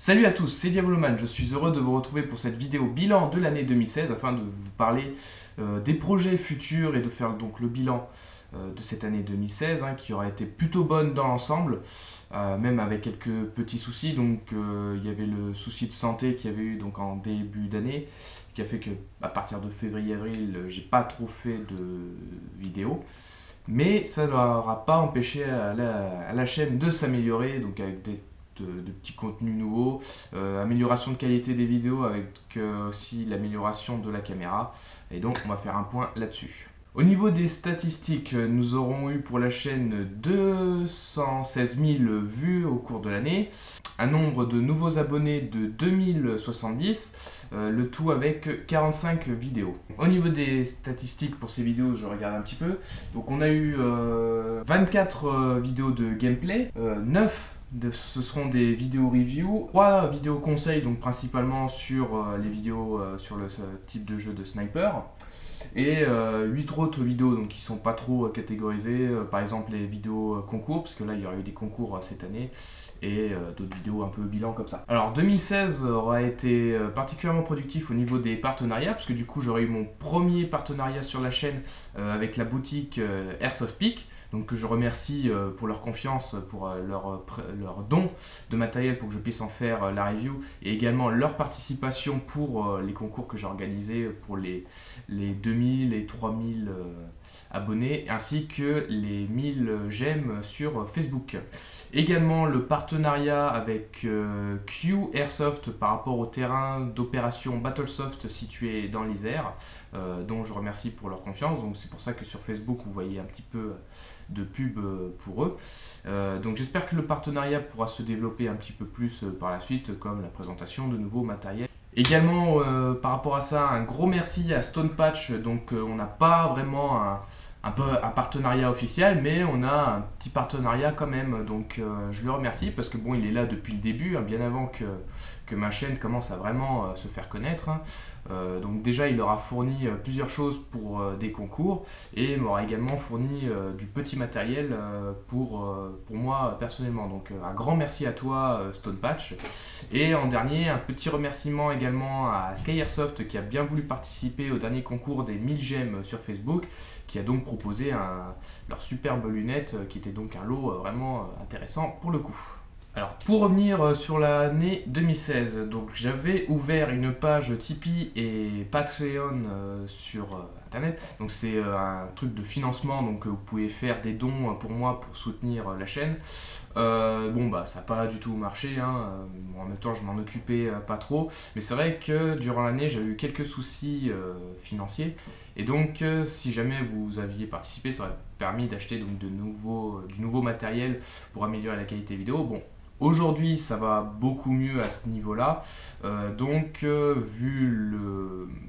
Salut à tous, c'est Diaboloman, je suis heureux de vous retrouver pour cette vidéo bilan de l'année 2016 afin de vous parler des projets futurs et de faire donc le bilan de cette année 2016 qui aura été plutôt bonne dans l'ensemble, même avec quelques petits soucis. Donc il y avait le souci de santé qu'il y avait eu donc en début d'année qui a fait que à partir de février-avril, j'ai pas trop fait de vidéos. Mais ça ne leur a pas empêché à la chaîne de s'améliorer, donc avec de petits contenus nouveaux, amélioration de qualité des vidéos avec aussi l'amélioration de la caméra. Et donc on va faire un point là-dessus. Au niveau des statistiques, nous aurons eu pour la chaîne 216 000 vues au cours de l'année, un nombre de nouveaux abonnés de 2070, le tout avec 45 vidéos. Au niveau des statistiques pour ces vidéos, je regarde un petit peu. Donc on a eu 24 vidéos de gameplay, 9 ce seront des vidéos review, 3 vidéos conseils, donc principalement sur les vidéos sur ce type de jeu de sniper. Et 8 autres vidéos donc, qui ne sont pas trop catégorisées, par exemple les vidéos concours, parce que là il y aura eu des concours cette année, et d'autres vidéos un peu bilan comme ça. Alors 2016 aura été particulièrement productif au niveau des partenariats, parce que du coup j'aurai eu mon premier partenariat sur la chaîne avec la boutique Airsoft Peak, donc que je remercie pour leur confiance, pour leur don de matériel pour que je puisse en faire la review, et également leur participation pour les concours que j'ai organisés pour les 2000 et 3000 abonnés, ainsi que les 1000 j'aime sur Facebook. Également le partenariat avec Q Airsoft par rapport au terrain d'opération Battlesoft situé dans l'Isère, dont je remercie pour leur confiance. Donc c'est pour ça que sur Facebook vous voyez un petit peu de pub pour eux. Donc j'espère que le partenariat pourra se développer un petit peu plus par la suite, comme la présentation de nouveaux matériels. Également par rapport à ça, un gros merci à Stone Patch. Donc on n'a pas vraiment un partenariat officiel, mais on a un petit partenariat quand même. Donc je le remercie parce que bon, il est là depuis le début, bien avant que ma chaîne commence à vraiment se faire connaître. Donc déjà il leur a fourni plusieurs choses pour des concours, et m'aura également fourni du petit matériel pour moi personnellement. Donc un grand merci à toi Stone Patch. Et en dernier, un petit remerciement également à Sky Airsoft qui a bien voulu participer au dernier concours des 1000 j'aime sur Facebook, qui a donc proposé leurs superbes lunettes qui était donc un lot vraiment intéressant pour le coup. Alors pour revenir sur l'année 2016, donc j'avais ouvert une page Tipeee et Patreon sur internet. Donc c'est un truc de financement, donc vous pouvez faire des dons pour moi pour soutenir la chaîne. Bon bah ça n'a pas du tout marché, en même temps je m'en occupais pas trop, mais c'est vrai que durant l'année j'avais eu quelques soucis financiers, et donc si jamais vous aviez participé, ça aurait permis d'acheter donc du nouveau matériel pour améliorer la qualité vidéo. Bon, aujourd'hui, ça va beaucoup mieux à ce niveau-là. Vu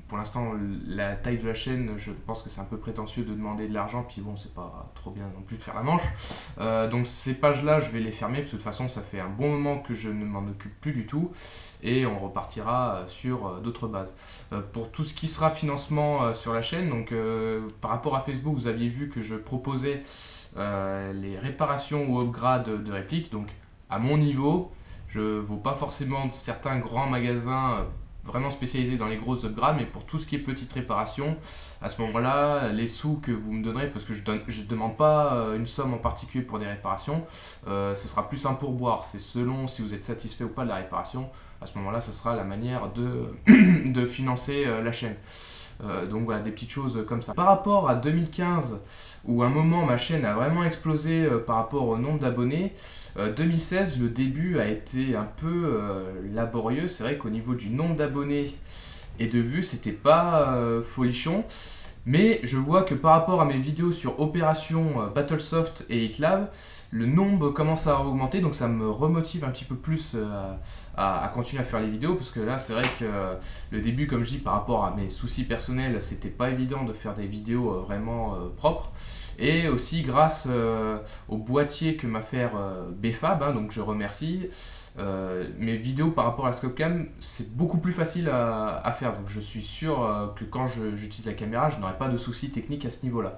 pour l'instant la taille de la chaîne, je pense que c'est un peu prétentieux de demander de l'argent. Puis bon, c'est pas trop bien non plus de faire la manche. Donc ces pages-là, je vais les fermer parce que de toute façon, ça fait un bon moment que je ne m'en occupe plus du tout. Et on repartira sur d'autres bases. Pour tout ce qui sera financement sur la chaîne, donc par rapport à Facebook, vous aviez vu que je proposais les réparations ou upgrades de répliques. Donc à mon niveau, je ne vaux pas forcément certains grands magasins vraiment spécialisés dans les grosses upgrades, mais pour tout ce qui est petite réparation, à ce moment-là, les sous que vous me donnerez, parce que je ne demande pas une somme en particulier pour des réparations, ce sera plus un pourboire. C'est selon si vous êtes satisfait ou pas de la réparation. À ce moment-là, ce sera la manière de financer la chaîne. Donc voilà, des petites choses comme ça. Par rapport à 2015, où à un moment ma chaîne a vraiment explosé par rapport au nombre d'abonnés, 2016, le début a été un peu laborieux. C'est vrai qu'au niveau du nombre d'abonnés et de vues, c'était pas folichon. Mais je vois que par rapport à mes vidéos sur Opération Battlesoft et HitLab, le nombre commence à augmenter, donc ça me remotive un petit peu plus à continuer à faire les vidéos, parce que là c'est vrai que le début, comme je dis, par rapport à mes soucis personnels, c'était pas évident de faire des vidéos vraiment propres. Et aussi grâce au boîtier que m'a fait Bfab, donc je remercie. Mes vidéos par rapport à la Scopecam, c'est beaucoup plus facile à faire, donc je suis sûr que quand j'utilise la caméra, je n'aurai pas de soucis techniques à ce niveau-là.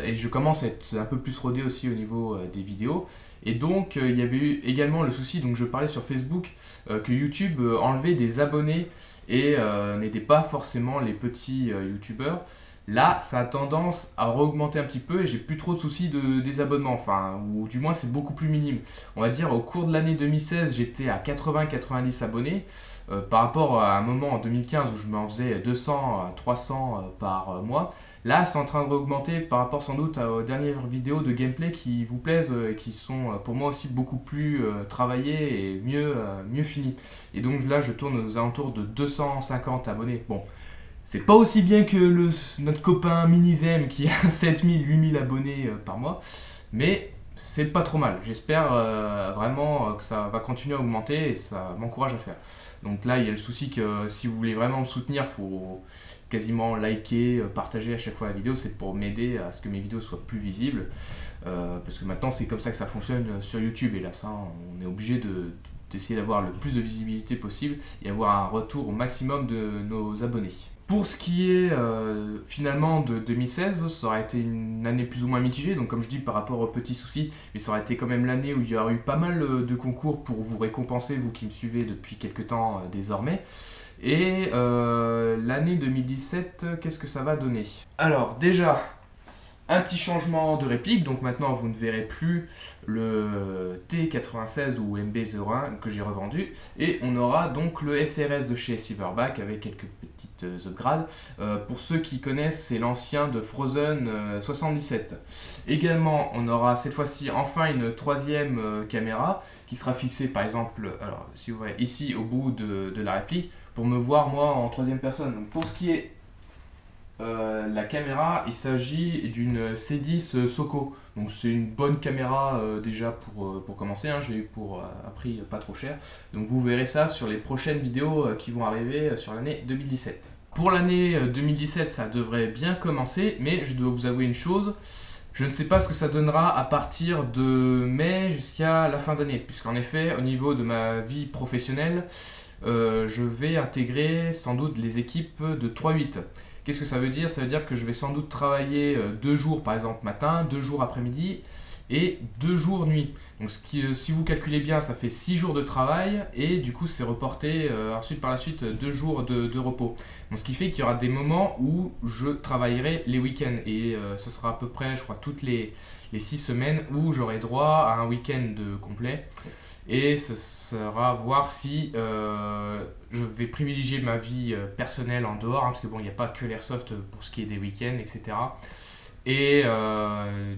et je commence à être un peu plus rodé aussi au niveau des vidéos. Et donc il y avait eu également le souci, donc je parlais sur Facebook, que YouTube enlevait des abonnés et n'aidait pas forcément les petits YouTubeurs. Là, ça a tendance à augmenter un petit peu et j'ai plus trop de soucis de désabonnement, enfin, ou du moins c'est beaucoup plus minime. On va dire au cours de l'année 2016, j'étais à 80-90 abonnés par rapport à un moment en 2015 où je m'en faisais 200-300 par mois. Là, c'est en train de augmenter par rapport sans doute aux dernières vidéos de gameplay qui vous plaisent et qui sont pour moi aussi beaucoup plus travaillées et mieux finies. Et donc là, je tourne aux alentours de 250 abonnés. Bon, c'est pas aussi bien que notre copain Minizem qui a 7000-8000 abonnés par mois, mais c'est pas trop mal. J'espère vraiment que ça va continuer à augmenter et ça m'encourage à faire. Donc là, il y a le souci que si vous voulez vraiment me soutenir, il faut quasiment liker, partager à chaque fois la vidéo. C'est pour m'aider à ce que mes vidéos soient plus visibles. Parce que maintenant, c'est comme ça que ça fonctionne sur YouTube. Et là, ça, on est obligé d'essayer d'avoir le plus de visibilité possible et avoir un retour au maximum de nos abonnés. Pour ce qui est finalement de 2016, ça aurait été une année plus ou moins mitigée, donc comme je dis par rapport aux petits soucis, mais ça aurait été quand même l'année où il y aurait eu pas mal de concours pour vous récompenser, vous qui me suivez depuis quelques temps désormais. Et l'année 2017, qu'est-ce que ça va donner? Alors déjà, un petit changement de réplique, donc maintenant vous ne verrez plus le T96 ou MB01 que j'ai revendu, et on aura donc le SRS de chez Silverback avec quelques petites upgrades. Pour ceux qui connaissent, c'est l'ancien de Frozen 77. Également, on aura cette fois-ci enfin une troisième caméra qui sera fixée par exemple, alors si vous voyez ici au bout de la réplique, pour me voir moi en troisième personne. Donc, pour ce qui est la caméra, il s'agit d'une C10 Soko. Donc c'est une bonne caméra déjà pour commencer, hein. Je l'ai eu pour un prix pas trop cher. Donc vous verrez ça sur les prochaines vidéos qui vont arriver sur l'année 2017. Pour l'année 2017, ça devrait bien commencer, mais je dois vous avouer une chose. Je ne sais pas ce que ça donnera à partir de mai jusqu'à la fin d'année, puisqu'en effet, au niveau de ma vie professionnelle, je vais intégrer sans doute les équipes de 3-8. Qu'est-ce que ça veut dire? Ça veut dire que je vais sans doute travailler 2 jours par exemple matin, 2 jours après-midi et 2 jours nuit. Donc si vous calculez bien, ça fait 6 jours de travail et du coup c'est reporté ensuite par la suite 2 jours de repos. Donc, ce qui fait qu'il y aura des moments où je travaillerai les week-ends et ce sera à peu près, je crois, toutes les 6 semaines où j'aurai droit à un week-end complet. Et ce sera voir si je vais privilégier ma vie personnelle en dehors, hein, parce que bon, il n'y a pas que l'airsoft pour ce qui est des week-ends, etc. Et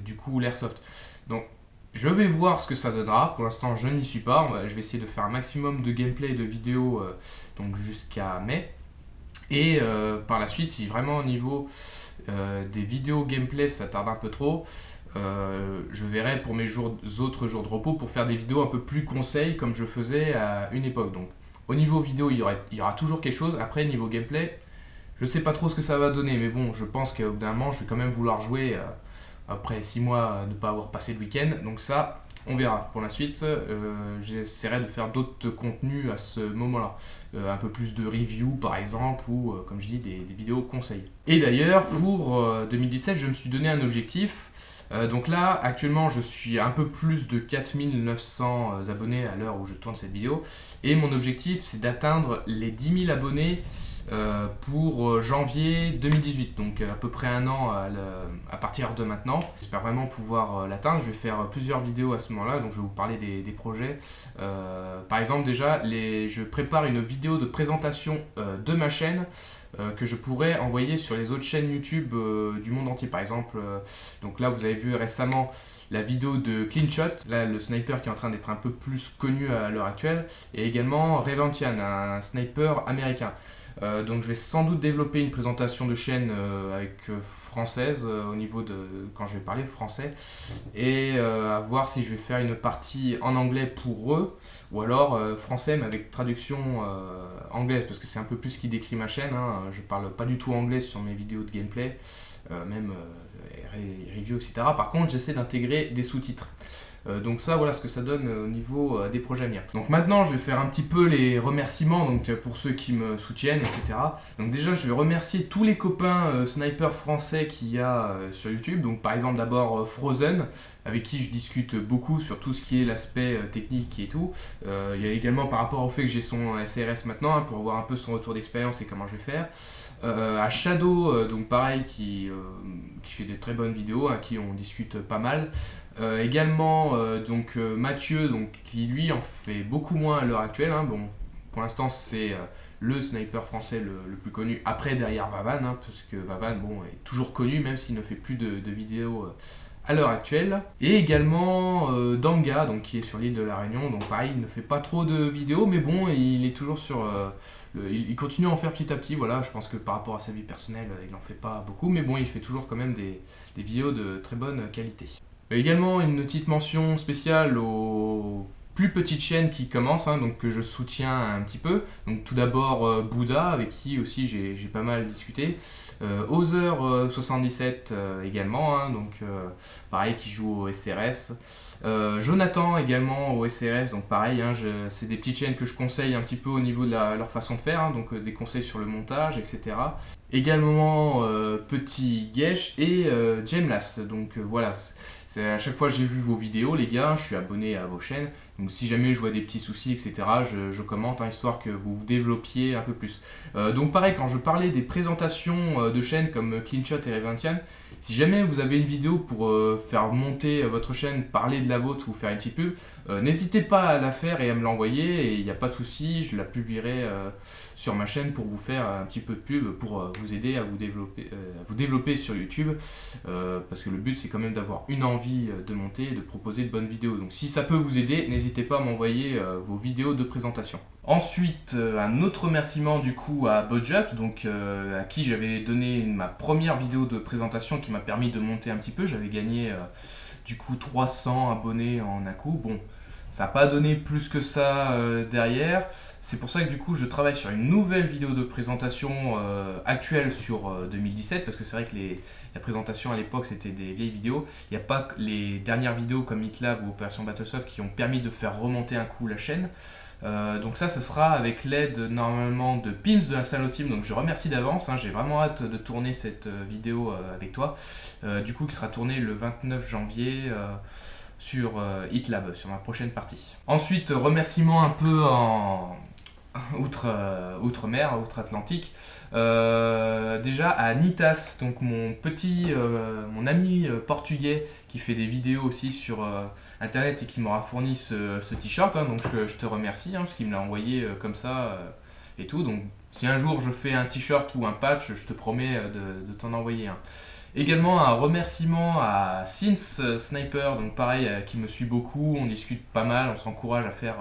du coup, l'airsoft. Donc, je vais voir ce que ça donnera. Pour l'instant, je n'y suis pas. Je vais essayer de faire un maximum de gameplay et de vidéos donc jusqu'à mai. Et par la suite, si vraiment au niveau des vidéos gameplay ça tarde un peu trop, je verrai pour mes autres jours de repos pour faire des vidéos un peu plus conseils comme je faisais à une époque. Donc au niveau vidéo, il y aura toujours quelque chose. Après, niveau gameplay, je sais pas trop ce que ça va donner, mais bon, je pense qu'au bout d'un moment, je vais quand même vouloir jouer après 6 mois de ne pas avoir passé de week-end. Donc ça, on verra. Pour la suite, j'essaierai de faire d'autres contenus à ce moment-là. Un peu plus de review par exemple, ou comme je dis, des vidéos conseils. Et d'ailleurs, pour 2017, je me suis donné un objectif. Donc là, actuellement, je suis à un peu plus de 4900 abonnés à l'heure où je tourne cette vidéo. Et mon objectif, c'est d'atteindre les 10 000 abonnés pour janvier 2018. Donc à peu près un an à partir de maintenant. J'espère vraiment pouvoir l'atteindre. Je vais faire plusieurs vidéos à ce moment-là. Donc je vais vous parler des projets. Par exemple, déjà, je prépare une vidéo de présentation de ma chaîne. Que je pourrais envoyer sur les autres chaînes YouTube du monde entier. Par exemple, donc là vous avez vu récemment la vidéo de Cleanshot, là le sniper qui est en train d'être un peu plus connu à l'heure actuelle, et également Reventian, un sniper américain. Donc je vais sans doute développer une présentation de chaîne avec française au niveau de quand je vais parler français, et à voir si je vais faire une partie en anglais pour eux ou alors français mais avec traduction anglaise, parce que c'est un peu plus ce qui décrit ma chaîne, hein. Je parle pas du tout anglais sur mes vidéos de gameplay, même review, etc. Par contre, j'essaie d'intégrer des sous-titres. Donc ça, voilà ce que ça donne au niveau des projets à venir. Donc maintenant, je vais faire un petit peu les remerciements donc, pour ceux qui me soutiennent, etc. Donc déjà, je vais remercier tous les copains snipers français qu'il y a sur YouTube. Donc par exemple, d'abord Frozen, avec qui je discute beaucoup sur tout ce qui est l'aspect technique et tout. Il y a également par rapport au fait que j'ai son SRS maintenant, hein, pour avoir un peu son retour d'expérience et comment je vais faire. À Shadow, donc pareil, qui fait de très bonnes vidéos, à qui on discute pas mal. Également donc Mathieu, donc, qui lui en fait beaucoup moins à l'heure actuelle. Hein. Bon, pour l'instant c'est le sniper français le plus connu, après derrière Vavan, hein, parce que Vavan bon, est toujours connu même s'il ne fait plus de vidéos à l'heure actuelle. Et également Danga, donc, qui est sur l'île de la Réunion, donc pareil, il ne fait pas trop de vidéos, mais bon, il est toujours sur... il continue à en faire petit à petit, voilà, je pense que par rapport à sa vie personnelle, il n'en fait pas beaucoup, mais bon, il fait toujours quand même des vidéos de très bonne qualité. Également une petite mention spéciale aux plus petites chaînes qui commencent, hein, donc que je soutiens un petit peu. Donc tout d'abord Bouddha, avec qui aussi j'ai pas mal discuté. Other77 également, hein, donc pareil, qui joue au SRS. Jonathan également au SRS, donc pareil, hein, c'est des petites chaînes que je conseille un petit peu au niveau de leur façon de faire, hein, donc des conseils sur le montage, etc. Également Petit Gesh et Jamelas, donc voilà. À chaque fois j'ai vu vos vidéos les gars, je suis abonné à vos chaînes, donc si jamais je vois des petits soucis etc, je commente, hein, histoire que vous vous développiez un peu plus. Donc pareil, quand je parlais des présentations de chaînes comme CleanShot et Reventian, si jamais vous avez une vidéo pour faire monter votre chaîne, parler de la vôtre ou faire une petite pub, n'hésitez pas à la faire et à me l'envoyer, et il n'y a pas de souci, je la publierai sur ma chaîne pour vous faire un petit peu de pub, pour vous aider à vous développer sur YouTube, parce que le but c'est quand même d'avoir une envie de monter et de proposer de bonnes vidéos. Donc si ça peut vous aider, n'hésitez pas à m'envoyer vos vidéos de présentation. Ensuite, un autre remerciement du coup à Bodjup, donc à qui j'avais donné ma première vidéo de présentation qui m'a permis de monter un petit peu. J'avais gagné du coup 300 abonnés en un coup. Bon, ça n'a pas donné plus que ça derrière. C'est pour ça que du coup je travaille sur une nouvelle vidéo de présentation actuelle sur 2017, parce que c'est vrai que la présentation à l'époque c'était des vieilles vidéos. Il n'y a pas que les dernières vidéos comme HitLab ou Opération Battlesoft qui ont permis de faire remonter un coup la chaîne. Donc ça, ce sera avec l'aide normalement de Pims de la Salo Team, donc je remercie d'avance, hein, j'ai vraiment hâte de tourner cette vidéo avec toi, du coup qui sera tournée le 29 janvier sur HitLab, sur ma prochaine partie. Ensuite, remerciements un peu en outre-mer, outre-Atlantique. Déjà à Nitas, donc mon ami portugais qui fait des vidéos aussi sur internet et qui m'aura fourni ce t-shirt, hein, donc je te remercie, hein, parce qu'il me l'a envoyé comme ça et tout. Donc si un jour je fais un t-shirt ou un patch, je te promets de t'en envoyer un. Également un remerciement à Sins Sniper, donc pareil, qui me suit beaucoup, on discute pas mal, on s'encourage à faire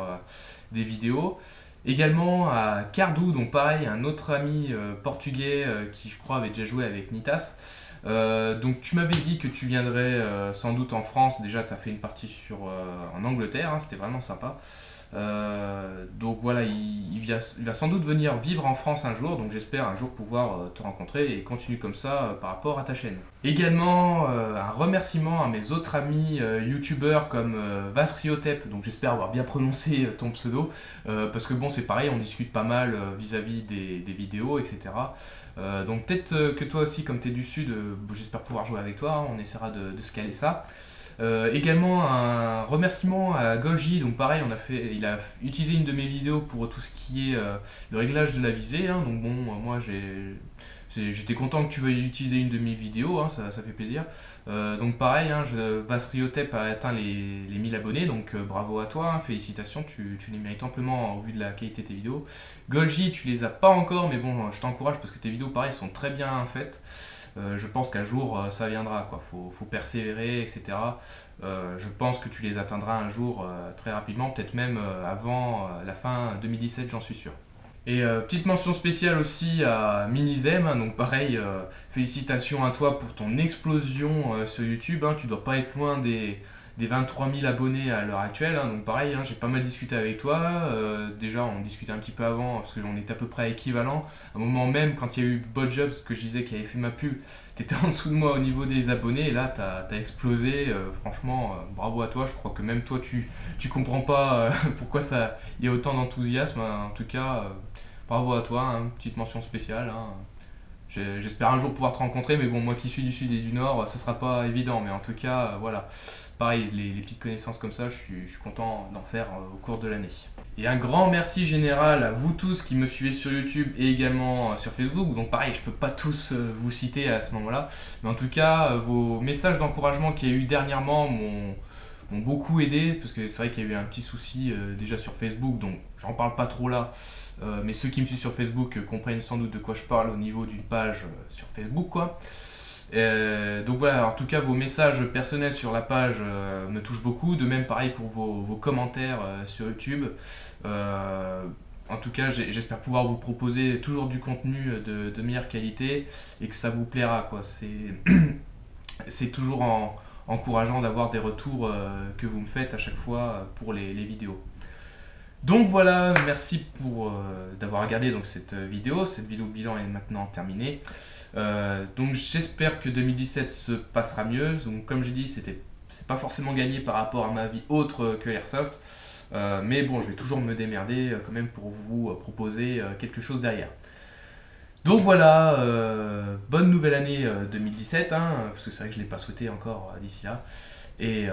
des vidéos. Également à Cardou, donc pareil, un autre ami portugais qui je crois avait déjà joué avec Nitas. Donc tu m'avais dit que tu viendrais sans doute en France, déjà tu as fait une partie en Angleterre, hein, c'était vraiment sympa. Donc voilà, il va sans doute venir vivre en France un jour, donc j'espère un jour pouvoir te rencontrer et continuer comme ça par rapport à ta chaîne. Également un remerciement à mes autres amis youtubeurs comme Vasriotep, donc j'espère avoir bien prononcé ton pseudo, parce que bon c'est pareil, on discute pas mal vis-à-vis des vidéos, etc. Donc peut-être que toi aussi, comme tu es du sud, j'espère pouvoir jouer avec toi, hein, on essaiera de se caler ça. Également un remerciement à Golgi, donc pareil, il a utilisé une de mes vidéos pour tout ce qui est le réglage de la visée, hein, donc bon, moi j'étais content que tu veuilles utiliser une de mes vidéos, hein, ça fait plaisir. Donc pareil, hein, Vasriotep a atteint les 1000 abonnés, donc bravo à toi, hein, félicitations, tu les mérites amplement au vu de la qualité de tes vidéos. Golgi, tu les as pas encore, mais bon, je t'encourage parce que tes vidéos pareil sont très bien faites. Je pense qu'un jour ça viendra, quoi. Faut persévérer, etc. Je pense que tu les atteindras un jour très rapidement, peut-être même avant la fin 2017, j'en suis sûr. Et petite mention spéciale aussi à Minizem, hein, donc pareil, félicitations à toi pour ton explosion sur YouTube, hein, tu dois pas être loin des des 23 000 abonnés à l'heure actuelle, hein, donc pareil, hein, j'ai pas mal discuté avec toi, déjà on discutait un petit peu avant, parce qu'on était à peu près équivalent, à un moment même, quand il y a eu Bodjobs, que je disais qui avait fait ma pub, t'étais en dessous de moi au niveau des abonnés, et là t'as explosé, franchement, bravo à toi, je crois que même toi tu comprends pas pourquoi il y a autant d'enthousiasme, hein, en tout cas, bravo à toi, hein, petite mention spéciale, hein. J'espère un jour pouvoir te rencontrer, mais bon, moi qui suis du sud et du nord, ça sera pas évident, mais en tout cas, voilà. Pareil, les petites connaissances comme ça, je suis content d'en faire au cours de l'année. Et un grand merci général à vous tous qui me suivez sur YouTube et également sur Facebook. Donc pareil, je peux pas tous vous citer à ce moment-là, mais en tout cas, vos messages d'encouragement qu'il y a eu dernièrement m'ont beaucoup aidé, parce que c'est vrai qu'il y a eu un petit souci déjà sur Facebook, donc j'en parle pas trop là. Mais ceux qui me suivent sur Facebook comprennent sans doute de quoi je parle au niveau d'une page sur Facebook, quoi. Donc voilà, en tout cas vos messages personnels sur la page me touchent beaucoup, de même pareil pour vos commentaires sur YouTube. En tout cas, j'espère pouvoir vous proposer toujours du contenu de meilleure qualité et que ça vous plaira, quoi. C'est toujours encourageant d'avoir des retours que vous me faites à chaque fois pour les vidéos. Donc voilà, merci pour d'avoir regardé donc, cette vidéo bilan est maintenant terminée. Donc j'espère que 2017 se passera mieux. Donc comme j'ai dit, c'est pas forcément gagné par rapport à ma vie autre que l'Airsoft. Mais bon, je vais toujours me démerder quand même pour vous proposer quelque chose derrière. Donc voilà, bonne nouvelle année 2017, hein, parce que c'est vrai que je ne l'ai pas souhaité encore d'ici là. Et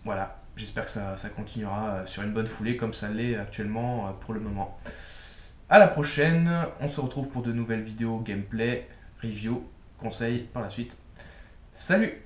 voilà, j'espère que ça continuera sur une bonne foulée comme ça l'est actuellement pour le moment. A la prochaine, on se retrouve pour de nouvelles vidéos gameplay, review, conseils par la suite. Salut!